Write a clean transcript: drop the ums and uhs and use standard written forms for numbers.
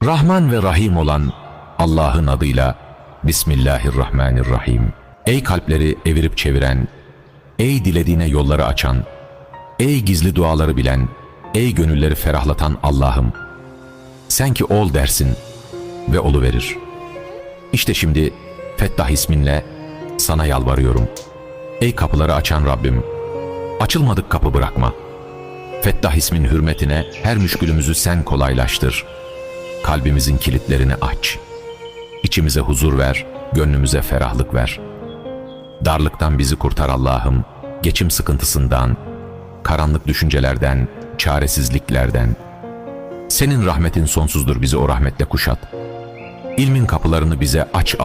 Rahman ve Rahim olan Allah'ın adıyla Bismillahirrahmanirrahim. Ey kalpleri evirip çeviren, ey dilediğine yolları açan, ey gizli duaları bilen, ey gönülleri ferahlatan Allah'ım, sen ki ol dersin ve oluverir. İşte şimdi Fettah isminle sana yalvarıyorum. Ey kapıları açan Rabbim, açılmadık kapı bırakma. Fettah ismin hürmetine her müşkülümüzü sen kolaylaştır. Kalbimizin kilitlerini aç. İçimize huzur ver, gönlümüze ferahlık ver. Darlıktan bizi kurtar Allah'ım, geçim sıkıntısından, karanlık düşüncelerden, çaresizliklerden. Senin rahmetin sonsuzdur, bizi o rahmetle kuşat. İlmin kapılarını bize aç